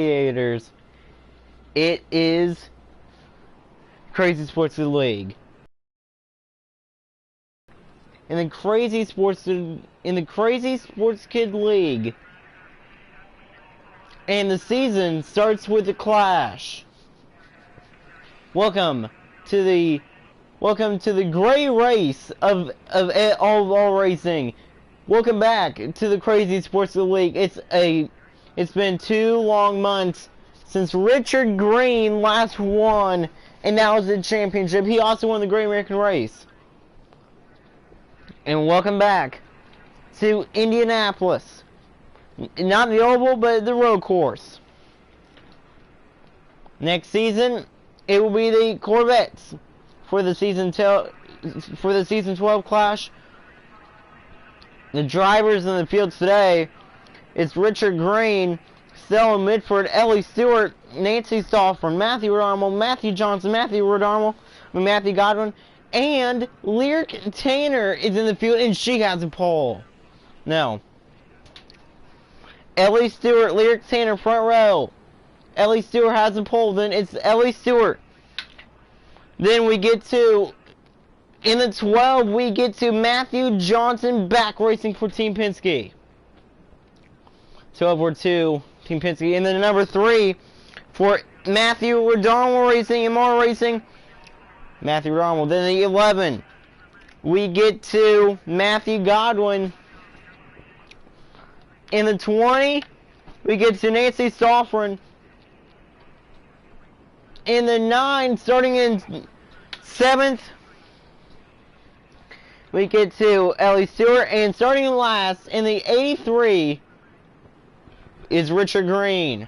Gladiators. It is Crazy Sports League. In the Crazy Sports Kid League. And the season starts with a clash. Welcome to the gray race of all racing. Welcome back to the Crazy Sports League. It's been 2 long months since Richard Green last won, and now is the championship. He also won the Great American Race. And welcome back to Indianapolis. Not the oval, but the road course. Next season, it will be the Corvettes for the season 12 clash. The drivers in the fields today, it's Richard Green, Stella Midford, Ellie Stewart, Nancy Stauffer, Matthew Rodarmel, Matthew Johnson, Matthew Godwin, and Lyric Tanner is in the field, and she has a pole. Now, Ellie Stewart, Lyric Tanner, front row. Ellie Stewart has a pole, then it's Ellie Stewart. Then we get to, in the 12, we get to Matthew Johnson back racing for Team Penske. 12 or 2, Team Penske. And then number 3 for Matthew Rodarmel Racing, MR Racing. Matthew Rodarmel. Then the 11, we get to Matthew Godwin. In the 20, we get to Nancy Stauffer. In the 9, starting in 7th, we get to Ellie Stewart. And starting in last, in the 83, is Richard Green.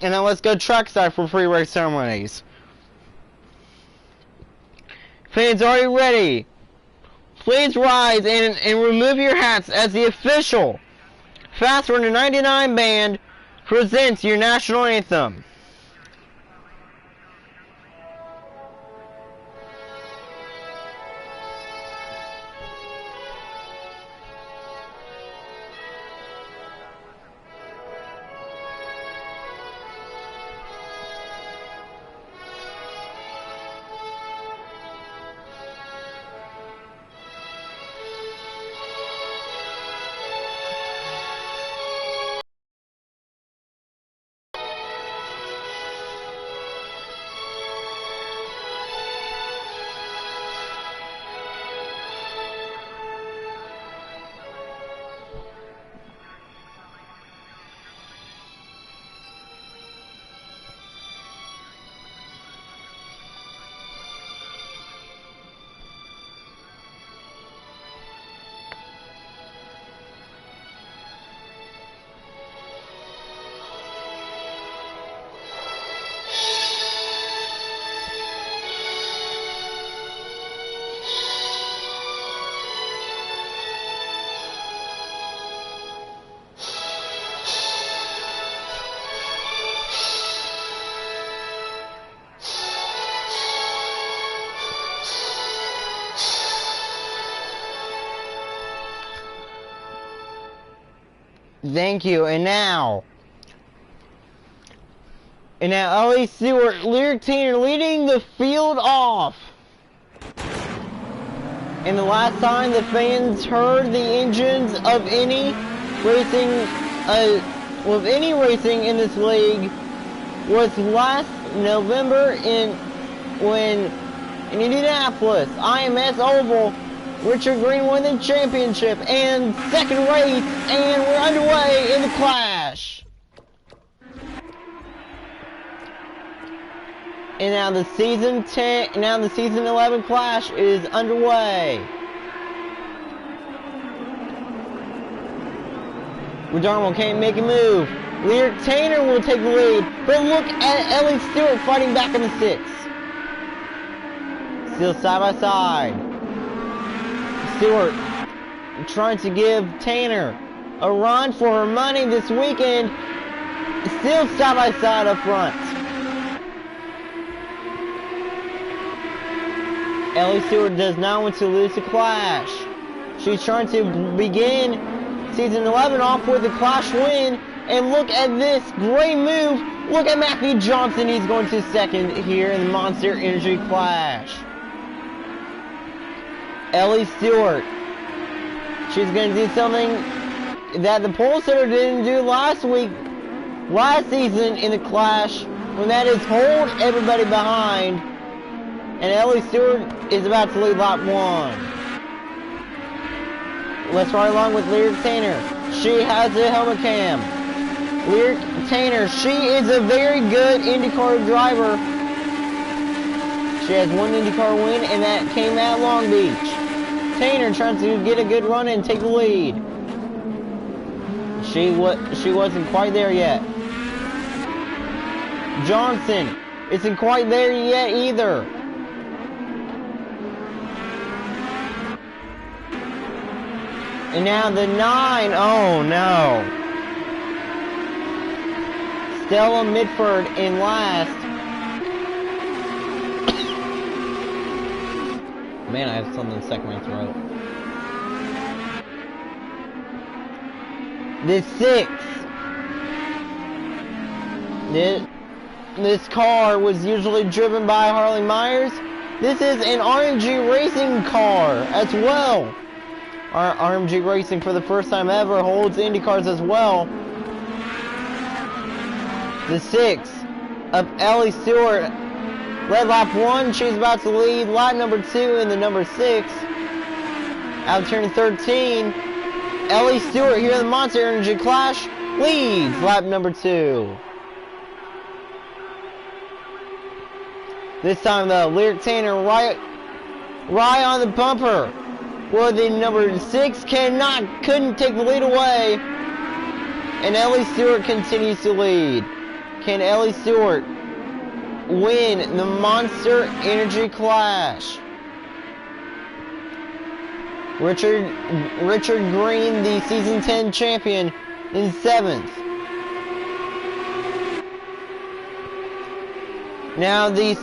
And now let's go trackside for pre-race ceremonies. Fans, are you ready? Please rise and remove your hats as the official Fast Runner 99 band presents your national anthem. Thank you. And now Ellie Stewart, Lyric Tanner leading the field off. And the last time the fans heard the engines of any racing in this league was last November in Indianapolis, IMS Oval. Richard Green won the championship and second race, and we're underway in the clash. And now the season 11 clash is underway. Rodarmel can't make a move. Lyric Tanner will take the lead, but look at Ellie Stewart fighting back in the 6. Still side by side. Stewart trying to give Tanner a run for her money this weekend. Still side by side up front. Ellie Stewart does not want to lose the clash. She's trying to begin Season 11 off with a Clash win. And look at this great move. Look at Matthew Johnson. He's going to second here in the Monster Energy Clash. Ellie Stewart. She's going to do something that the pole sitter didn't do last season in the Clash, when that is hold everybody behind. And Ellie Stewart is about to lead lap 1. Let's ride along with Lyric Tanner. She has a helmet cam. Lyric Tanner, she is a very good IndyCar driver. She has one IndyCar win, and that came at Long Beach. Tanner trying to get a good run and take the lead. She wasn't quite there yet. Johnson isn't quite there yet either. And now the 9, oh no. Stella Mitford in last. Man, I have something stuck in my throat. The 6. This car was usually driven by Harley Myers. This is an RMG racing car as well. Our RMG Racing for the first time ever holds Indy cars as well. The 6 of Ellie Stewart. Led lap 1, she's about to lead lap number 2 in the number 6. Out of turn 13, Ellie Stewart here in the Monster Energy Clash leads lap number 2. This time the Lyric Tanner right on the bumper. Well, the number 6 couldn't take the lead away. And Ellie Stewart continues to lead. Can Ellie Stewart win the Monster Energy Clash? Richard Green, the Season 10 champion, in 7th. Now the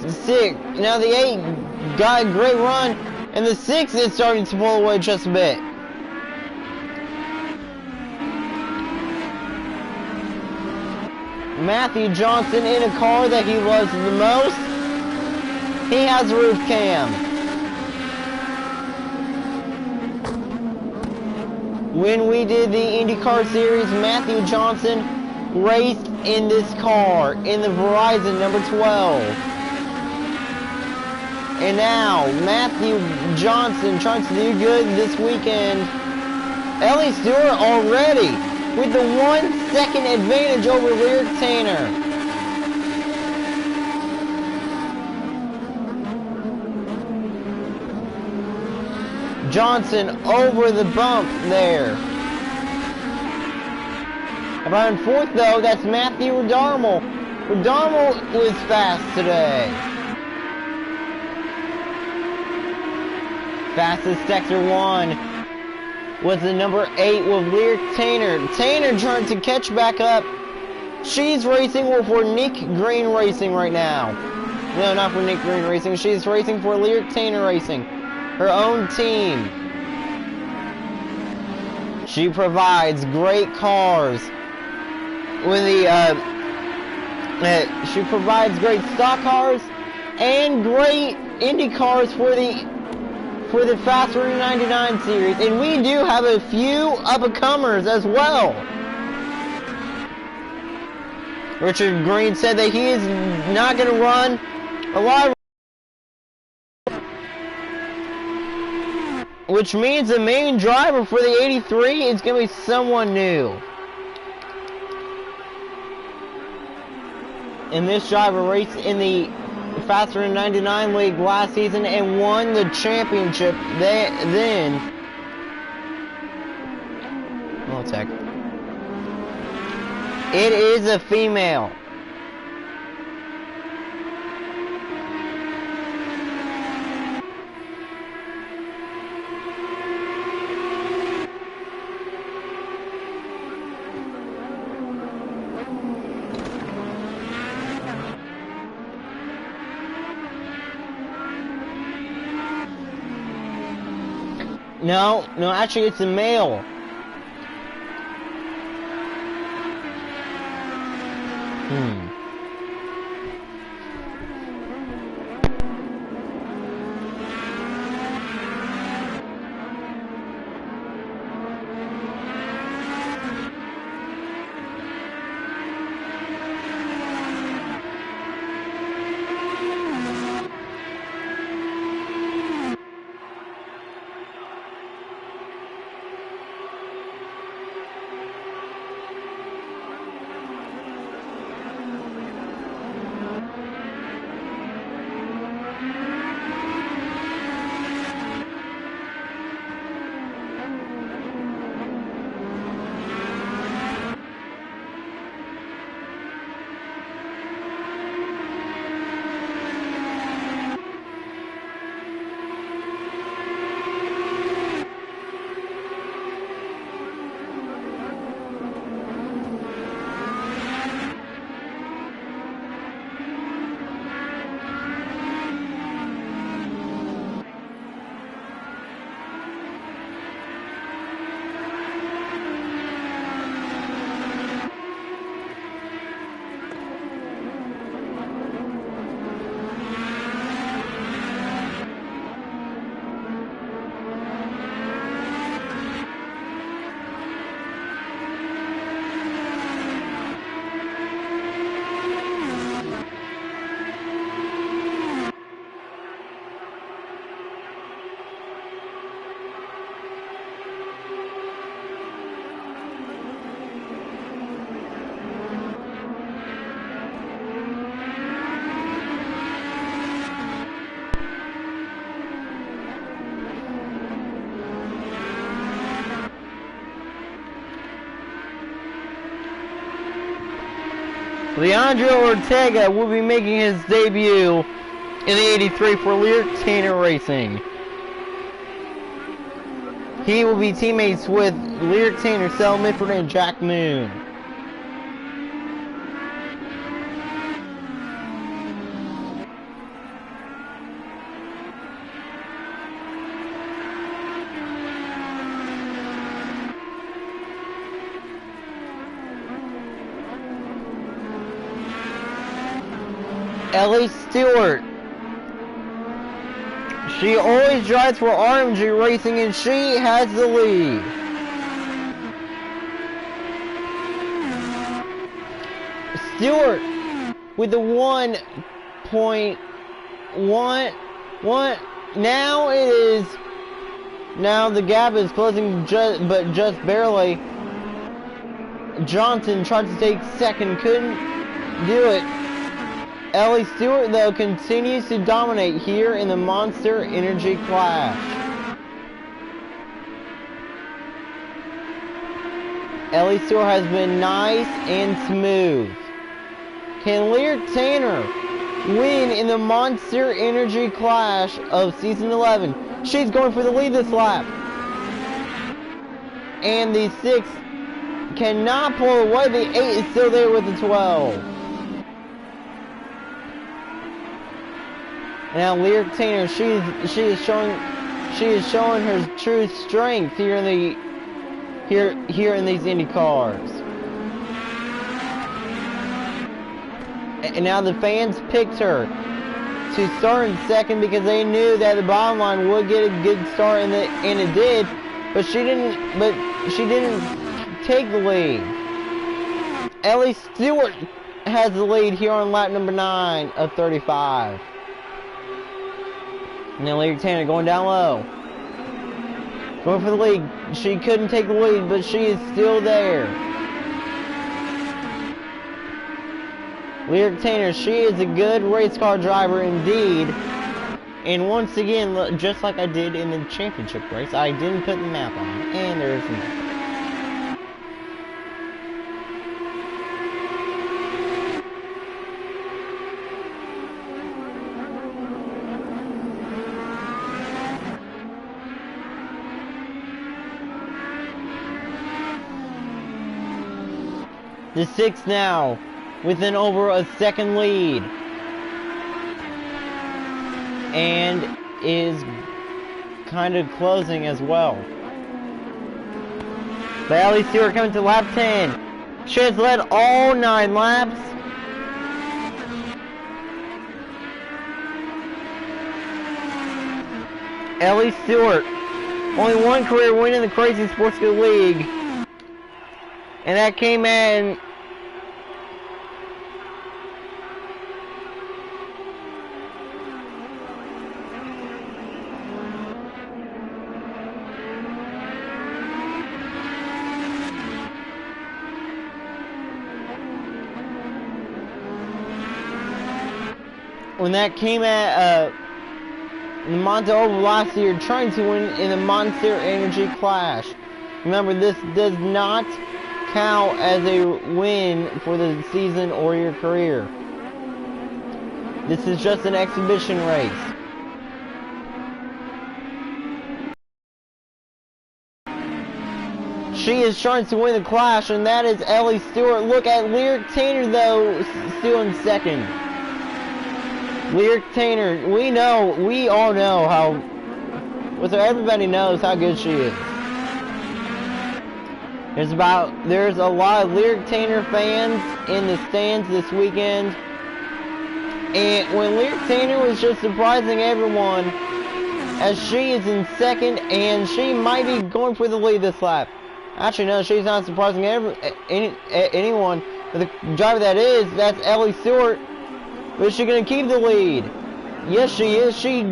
8 got a great run, and the 6 is starting to pull away just a bit. Matthew Johnson in a car that he loves the most. He has a roof cam. When we did the IndyCar Series, Matthew Johnson raced in this car, in the Verizon number 12. And now, Matthew Johnson trying to do good this weekend. Ellie Stewart already with the 1 second advantage over Lyric Tanner. Johnson over the bump there. About in 4th though, that's Matthew Redarmo. Redarmo was fast today. Fastest sector 1 was the number 8 with Lyric Tanner. Tanner trying to catch back up. She's racing for Nick Green Racing right now. No, not for Nick Green Racing. She's racing for Lyric Tanner Racing, her own team. She provides great cars. She provides great stock cars and great Indy cars for the Faster 99 series, and we do have a few up-and-comers as well. Richard Green said that he is not going to run a lot, which means the main driver for the 83 is going to be someone new. And this driver raced in the Faster 99 League last season and won the championship then. Well, tech. It is a female. No, actually it's a male. Leandro Ortega will be making his debut in the 83 for Lyric Tanner Racing. He will be teammates with Lyric Tanner, Sel Mitford, and Jack Moon. Ellie Stewart. She always drives for RMG Racing and she has the lead. Stewart with the 1.1. Now the gap is closing but just barely. Johnson tried to take second, couldn't do it. Ellie Stewart, though, continues to dominate here in the Monster Energy Clash. Ellie Stewart has been nice and smooth. Can Lyric Tanner win in the Monster Energy Clash of Season 11? She's going for the lead this lap. And the 6 cannot pull away. The 8 is still there with the 12. Now Lyric Tanner, she is showing her true strength here in these Indy cars. And now the fans picked her to start in second because they knew that the bottom line would get a good start, and it did. But she didn't take the lead. Ellie Stewart has the lead here on lap number 9 of 35. And then Lyric Tanner going down low. Going for the lead. She couldn't take the lead, but she is still there. Lyric Tanner, she is a good race car driver indeed. And once again, just like I did in the championship race, I didn't put the map on. And there's the map. The 6 now, within over a second lead. And is kind of closing as well. But Ellie Stewart coming to lap 10. She has led all 9 laps. Ellie Stewart. Only one career win in the Crazy Cskl League. And that came in when that came at the Monter over last year, trying to win in the Monster Energy Clash. Remember, this does not count as a win for the season or your career. This is just an exhibition race. She is trying to win the Clash, and that is Ellie Stewart. Look at Lyric Tainer, though, still in second. Lyric Tainer, we all know how, so everybody knows how good she is. There's a lot of Lyric Tainer fans in the stands this weekend. And when Lyric Tainer was just surprising everyone, as she is in second, and she might be going for the lead this lap. Actually, no, she's not surprising anyone. But the driver that's Ellie Stewart. But is she going to keep the lead? Yes, she is. She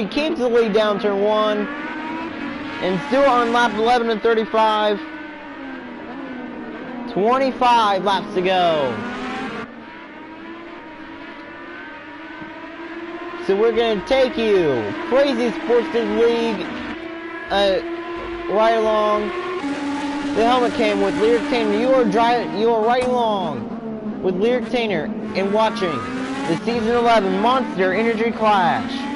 keeps the lead down turn 1. And still on lap 11 and 35. 25 laps to go. So we're going to take you Crazy Sportsman League right along. The helmet cam with Lyric Tainer. You are riding along with Lyric Tainer and watching the Season 11 Monster Energy Clash.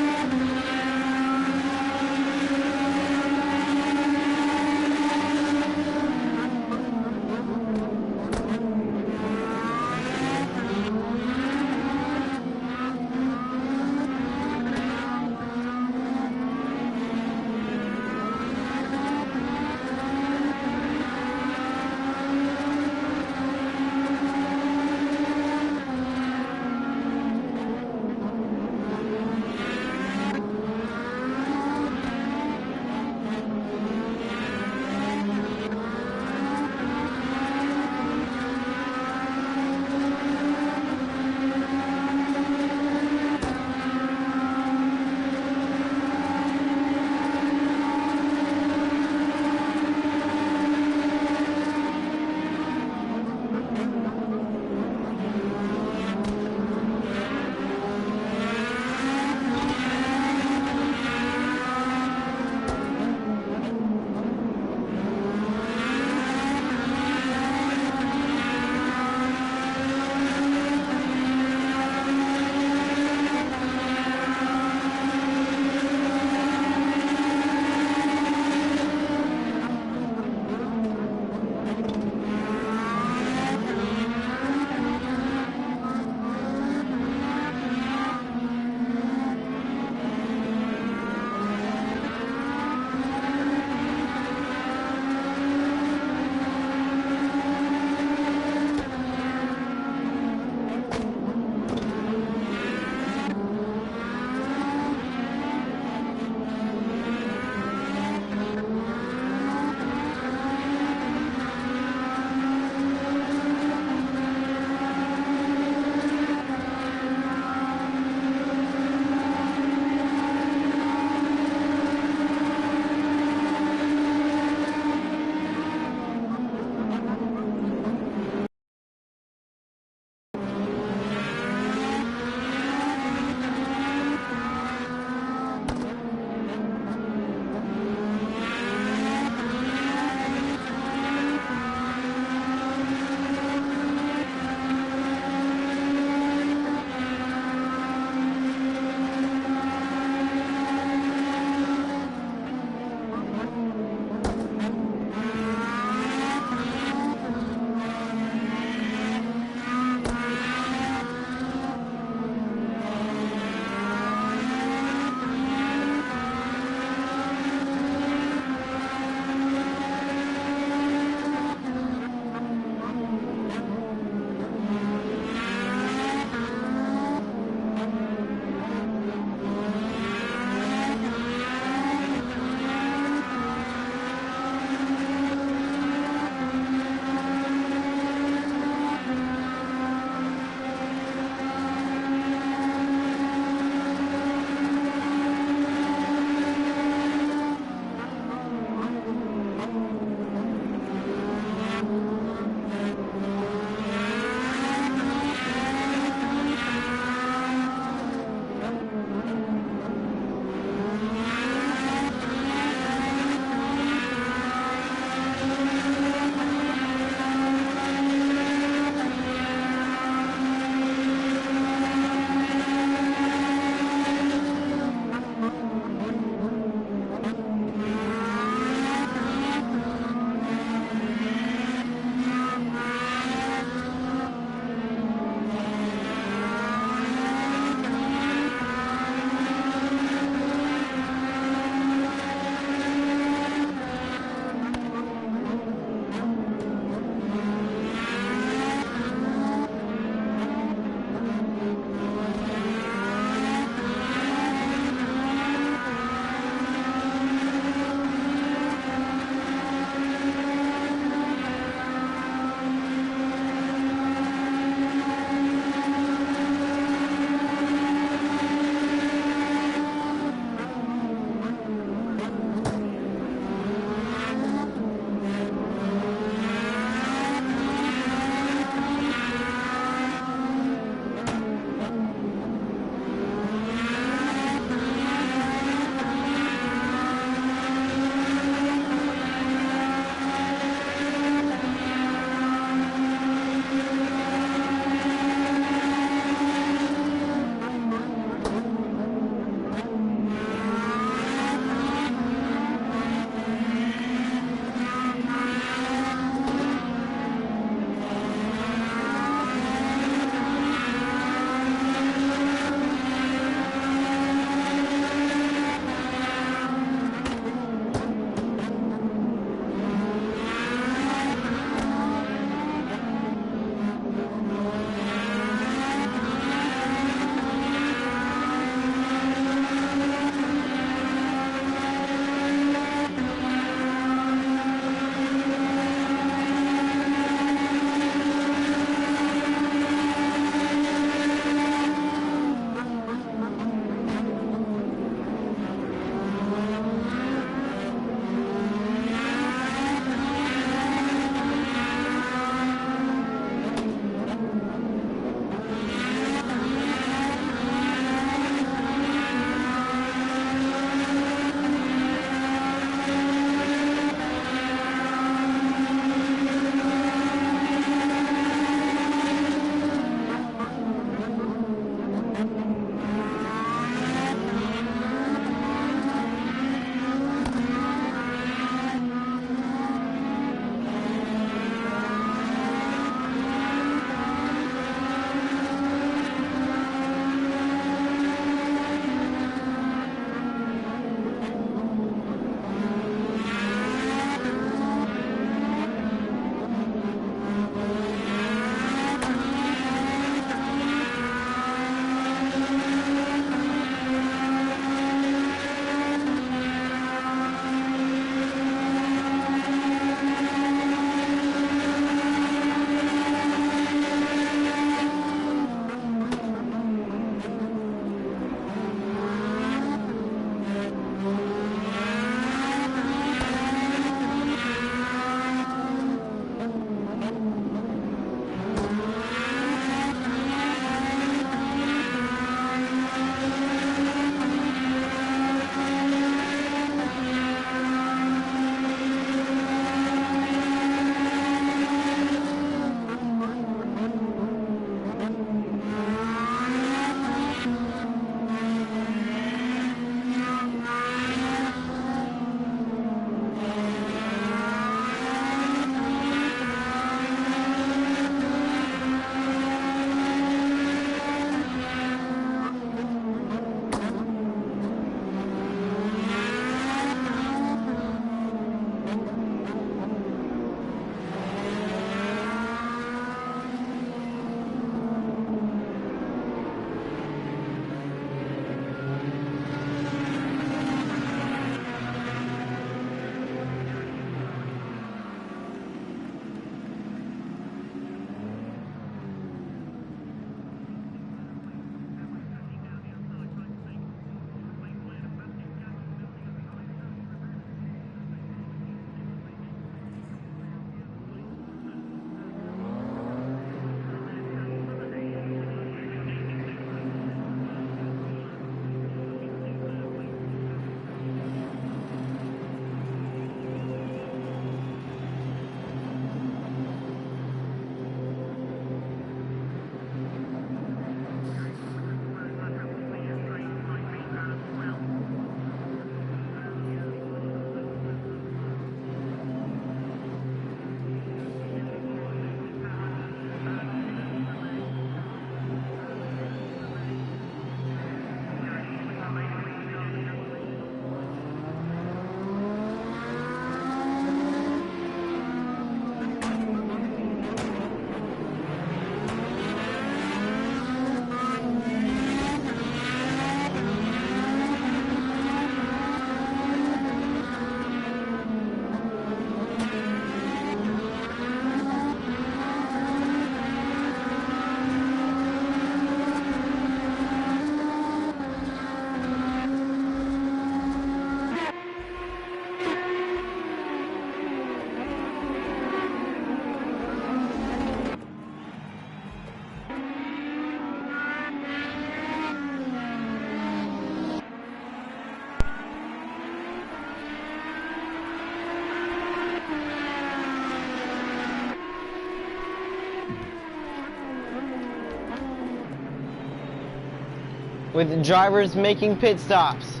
with drivers making pit stops.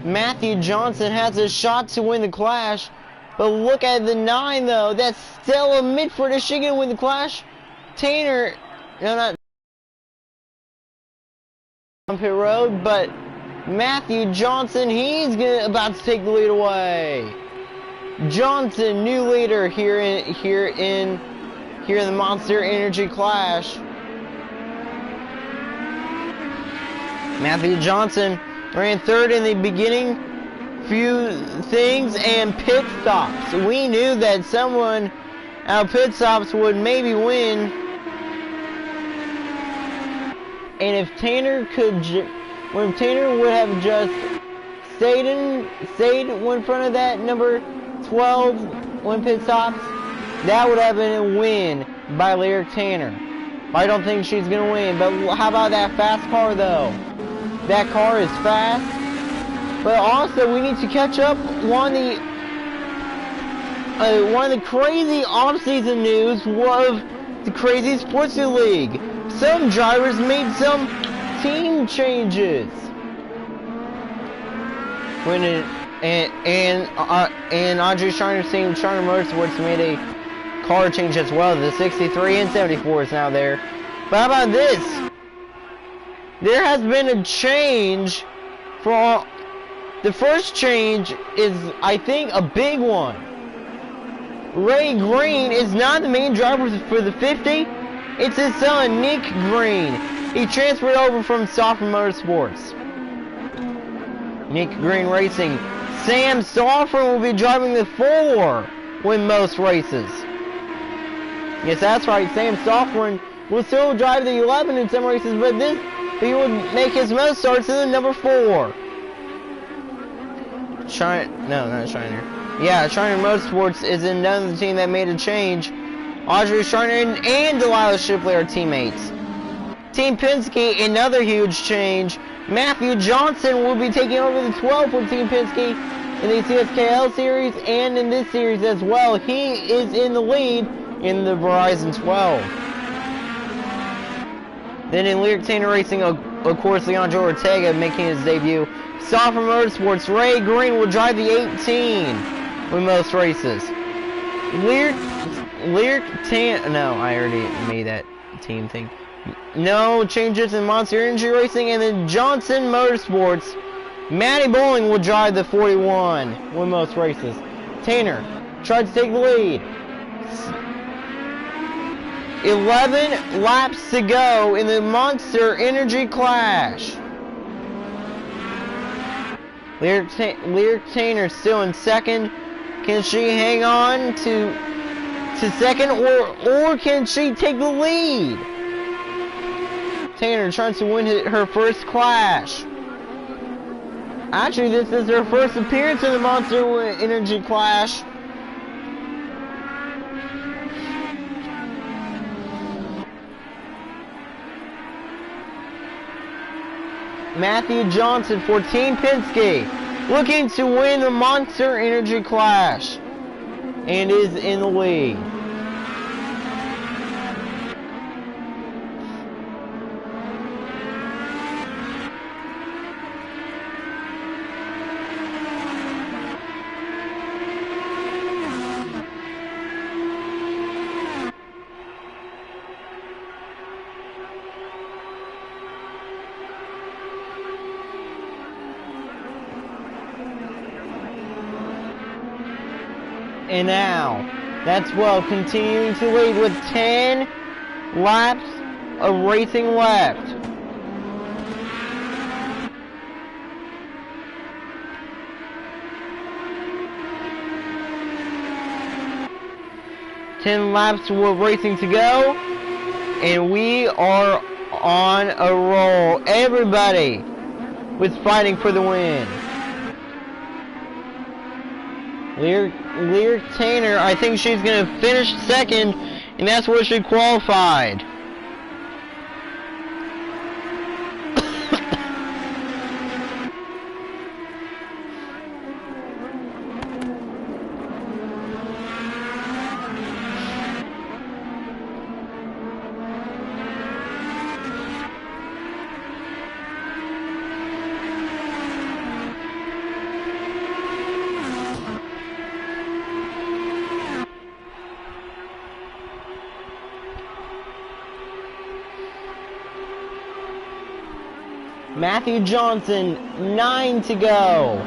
Matthew Johnson has a shot to win the clash, but look at the 9 though. That's Stella Mitford. Is she gonna win the clash? Tanner, no, not on pit road, but Matthew Johnson, he's about to take the lead away. Johnson, new leader here in the Monster Energy Clash. Matthew Johnson ran third in the beginning few things and pit stops. We knew that someone out pit stops would maybe win. And if Tanner would have just stayed in front of that number 12 when pit stops, that would have been a win by Lyric Tanner. I don't think she's gonna win, but how about that fast car though? That car is fast, but also we need to catch up one of the crazy off-season news was the Crazy Sports League. Some drivers made some team changes. And Audrey Shiner's team, Shiner Motorsports, made a car change as well. The 63 and 74 is now there. But how about this? There has been a change for the first change is, I think, a big one. Ray Green is not the main driver for the 50. It's his son, Nick Green. He transferred over from Software Motorsports. Nick Green Racing. Sam Software will be driving the 4 win most races. Yes, that's right. Sam Software will still drive the 11 in some races, but he will make his most starts in the number 4. Shiner. Yeah, Shiner Motorsports is another team that made a change. Audrey Shiner and Delilah Shipley are teammates. Team Penske, another huge change. Matthew Johnson will be taking over the 12 for Team Penske in the Cskl series and in this series as well. He is in the lead in the Verizon 12. Then in Lyric Tanner Racing, of course, Leandro Ortega making his debut. Software Motorsports, Ray Green will drive the 18 with most races. No, I already made that team thing. No changes in Monster Energy Racing, and then Johnson Motorsports. Matty Bowling will drive the 41 with most races. Tanner tried to take the lead. 11 laps to go in the Monster Energy Clash. Lyric Tanner still in second. Can she hang on to second, or can she take the lead? Tanner trying to win her first clash. Actually, this is her first appearance in the Monster Energy Clash. Matthew Johnson for Team Penske, looking to win the Monster Energy Clash, and is in the lead. And now, that's well, continuing to lead with 10 laps of racing left. Ten laps of racing to go, and we are on a roll. Everybody was fighting for the win. Lyric Tanner, I think she's going to finish second, and that's where she qualified. Matthew Johnson, 9 to go.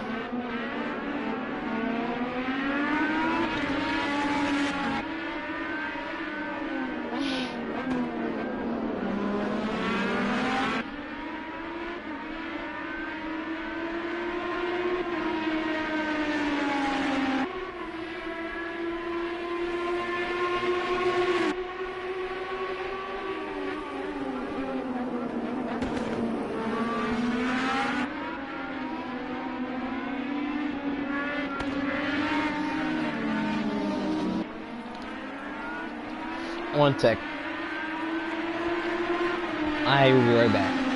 One sec. I will be right back.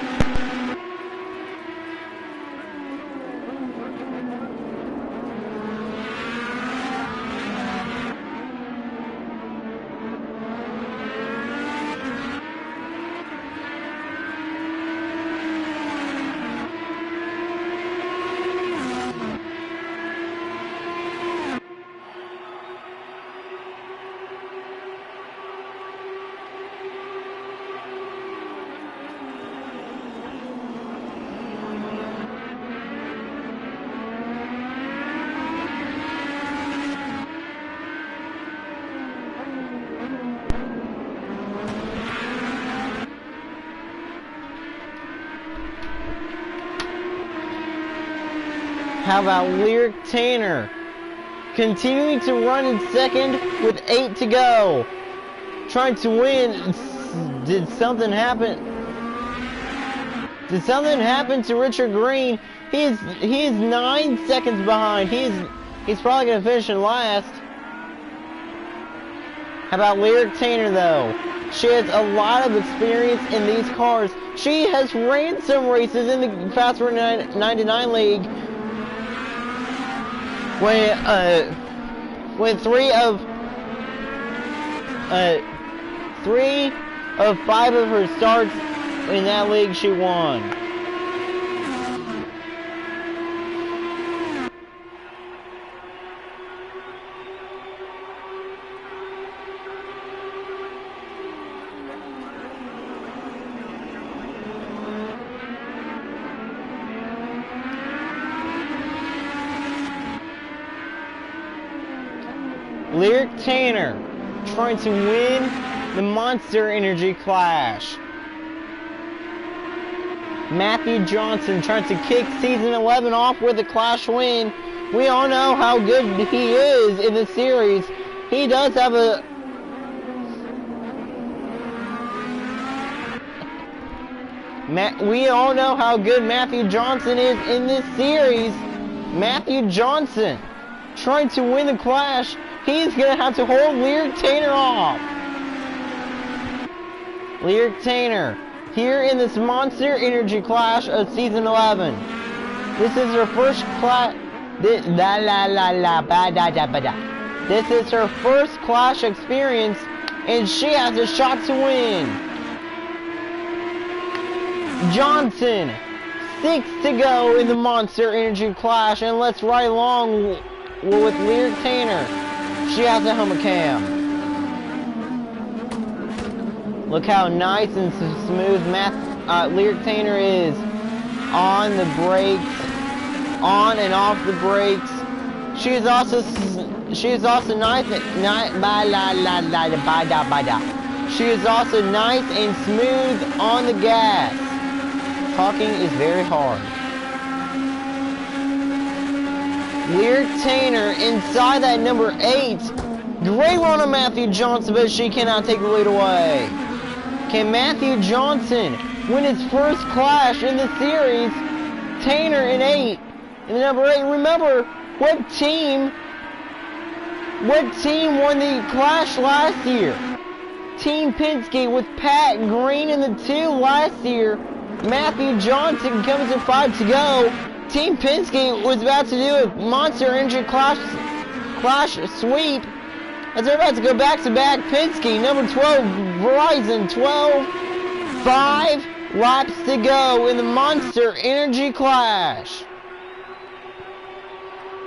How about Lyric Tanner continuing to run in second with 8 to go, trying to win? Did something happen? Did something happen to Richard Green? He is 9 seconds behind. He's probably gonna finish in last. How about Lyric Tanner though? She has a lot of experience in these cars. She has ran some races in the Fast Four 99 League. When three of 5 of her starts in that league she won. Lyric Tanner trying to win the Monster Energy Clash. Matthew Johnson trying to kick season 11 off with a Clash win. We all know how good he is in the series. He does have a... We all know how good Matthew Johnson is in this series. Matthew Johnson trying to win the Clash. He's going to have to hold Lyric Tanner off. Lyric Tanner here in this Monster Energy Clash of Season 11. This is her first clash. This is her first Clash experience, and she has a shot to win. Johnson, 6 to go in the Monster Energy Clash, and let's ride along with Lyric Tanner. She has a helmet cam. Look how nice and smooth Lyric Tanner is on the brakes, on and off the brakes. She is also nice. She is also nice and smooth on the gas. Talking is very hard. Lyric Tanner inside that number 8. Great run on Matthew Johnson, but she cannot take the lead away. Can Matthew Johnson win his first Clash in the series? Tanner in 8. In the number 8. Remember, what team won the Clash last year? Team Penske with Pat Green in the 2 last year. Matthew Johnson comes in 5 to go. Team Penske was about to do a Monster Energy Clash sweep as they're about to go back-to-back. Penske, number 12, Verizon, 12, 5 laps to go in the Monster Energy Clash.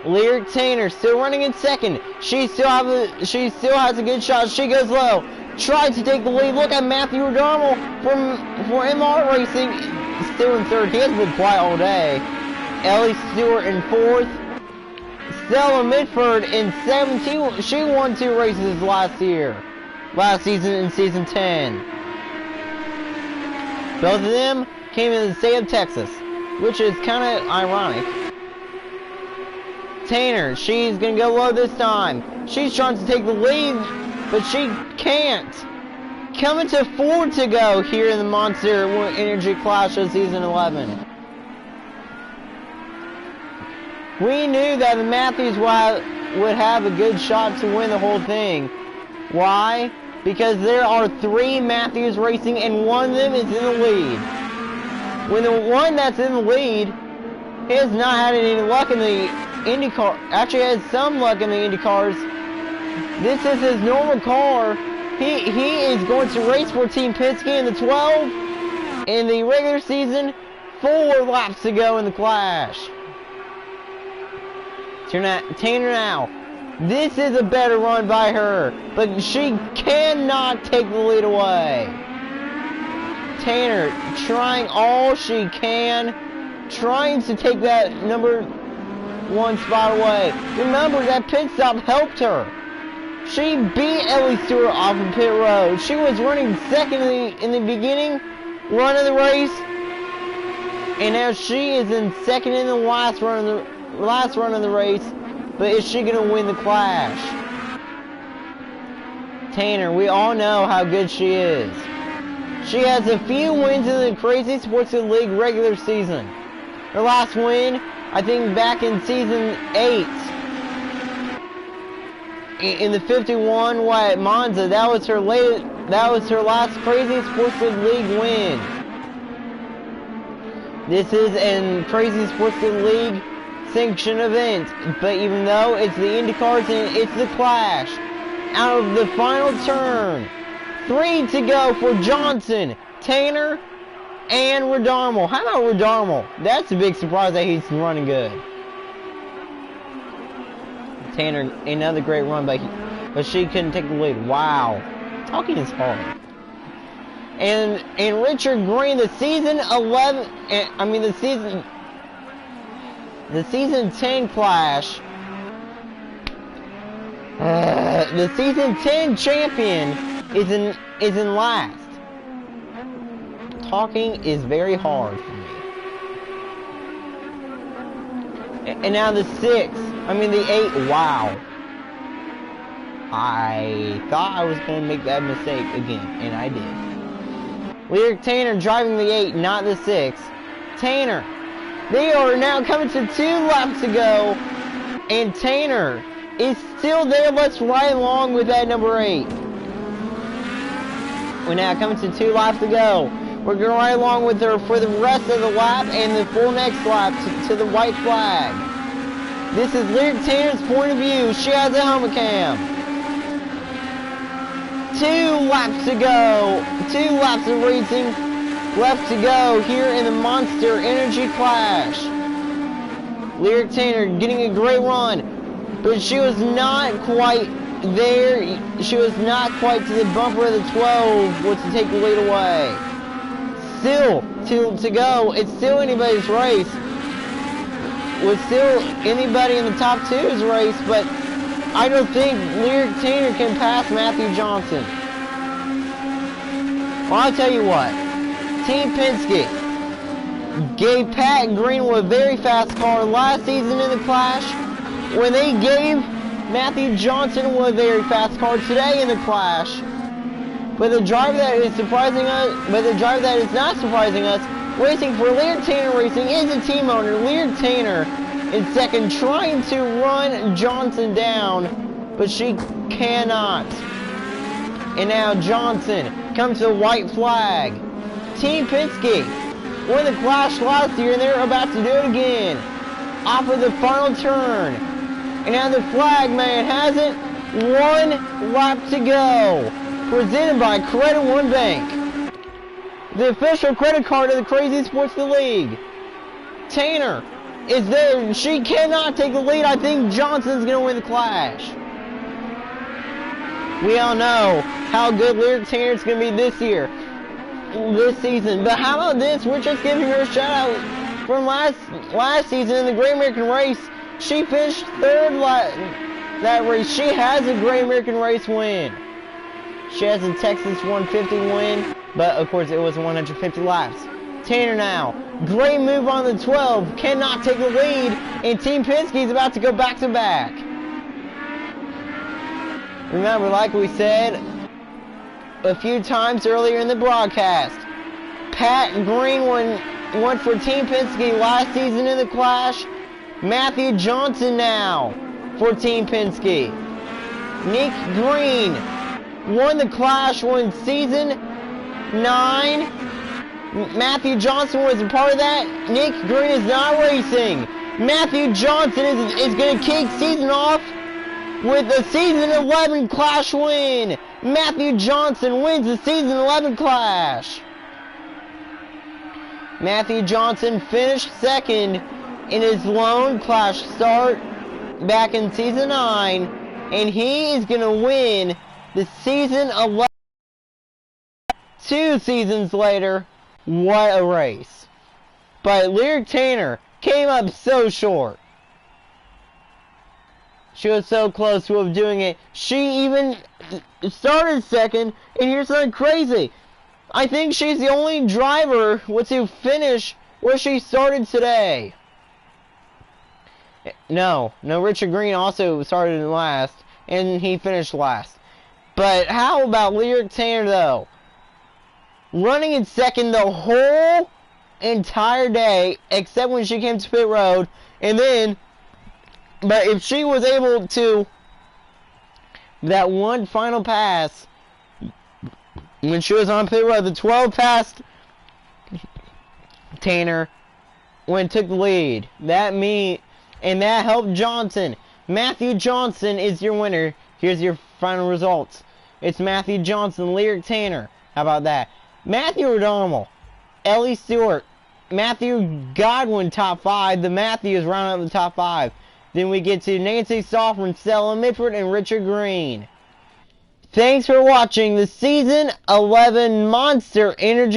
Lyric Tanner still running in second. She still has a good shot. She goes low. Tries to take the lead. Look at Matthew O'Donnell for MR Racing. still in third. He has been quiet all day. Ellie Stewart in fourth. Stella Mitford in 17. She won 2 races last season in season 10. Both of them came in the state of Texas, which is kind of ironic. Tanner, she's going to go low this time. She's trying to take the lead, but she can't. Coming to 4 to go here in the Monster Energy Clash of Season 11. We knew that the Matthews would have a good shot to win the whole thing. Why? Because there are 3 Matthews racing and one of them is in the lead. When the one that's in the lead has not had any luck in the IndyCar, actually has some luck in the IndyCars. This is his normal car. He is going to race for Team Penske in the 12 in the regular season. 4 laps to go in the Clash. Tanner now. This is a better run by her, but she cannot take the lead away. Tanner trying all she can, trying to take that number 1 spot away. Remember that pit stop helped her. She beat Ellie Stewart off of pit road. She was running second in the beginning run of the race, and now she is in second in the last run of the race. But is she gonna win the Clash? Tanner, we all know how good she is. She has a few wins in the Crazy Sports League regular season. Her last win, I think, back in season 8. In the 51 at Monza, that was her last Crazy Sports League win. This is a Crazy Sports League sanctioned event, but even though it's the IndyCars and it's the Clash, out of the final turn, 3 to go for Johnson, Tanner, and Redarmo. How about Redarmo? That's a big surprise that he's running good. Tanner, another great run, but she couldn't take the lead. Wow, talking is hard. And Richard Green, the season 10 Clash. The season 10 champion is in last. Talking is very hard for me. And now the 8. Wow. I thought I was going to make that mistake again, and I did. Lyric Tanner driving the 8, not the 6. Tanner. They are now coming to 2 laps to go, and Tanner is still there. Let's ride along with that number 8. We're now coming to 2 laps to go. We're going to ride along with her for the rest of the lap and the full next lap to the white flag. This is Lyric Tanner's point of view. She has a helmet cam. 2 laps to go. 2 laps of racing left to go here in the Monster Energy Clash. Lyric Tanner getting a great run, but she was not quite there. She was not quite to the bumper of the 12 was to take the lead away. Still to go. It's still anybody's race. With still anybody in the top 2's race, but I don't think Lyric Tanner can pass Matthew Johnson. Well, I'll tell you what. Team Penske gave Pat Greenwood a very fast car last season in the Clash, when they gave Matthew Johnson a very fast car today in the Clash. But the driver that is not surprising us, racing for Lyric Tanner Racing, is a team owner. Lyric Tanner in second, trying to run Johnson down, but she cannot. And now Johnson comes to the white flag. Team Penske won the Clash last year, and they're about to do it again. Off of the final turn. And now the flag man has it. 1 lap to go. Presented by Credit One Bank. The official credit card of the Crazy Sports League. Tanner is there. She cannot take the lead. I think Johnson's going to win the Clash. We all know how good Lyric Tanner is going to be this year. this season. But how about this? We're just giving her a shout out from last season in the Great American Race. She finished third that race. She has a Great American Race win. She has a Texas 150 win, but of course it was 150 laps. Tanner now. Great move on the 12. Cannot take the lead, and Team Penske is about to go back to back. Remember, like we said a few times earlier in the broadcast, Pat Green won for Team Penske last season in the Clash. Matthew Johnson now for Team Penske. Nick Green won the Clash, won season 9. Matthew Johnson was a part of that. Nick Green is not racing. Matthew Johnson is going to kick season off with a season 11 Clash win. Matthew Johnson wins the season 11 Clash. Matthew Johnson finished second in his lone Clash start back in season 9, and he is going to win the season 11. 2 seasons later, what a race. But Lyric Tanner came up so short. She was so close to doing it. She even started second, and here's something crazy. I think she's the only driver to finish where she started today. No, Richard Green also started in last, and he finished last. But how about Lyric Tanner, though? Running in second the whole entire day, except when she came to pit road, and then, but if she was able to, that one final pass, when she was on pit road, the 12 passed Tanner when took the lead. And that helped Johnson. Matthew Johnson is your winner. Here's your final results. It's Matthew Johnson, Lyric Tanner. How about that? Matthew O'Donnell, Ellie Stewart, Matthew Godwin top 5. The Matthews round out the top 5. Then we get to Nancy Soffren, Stella Mitford, and Richard Green. Thanks for watching the Season 11 Monster Energy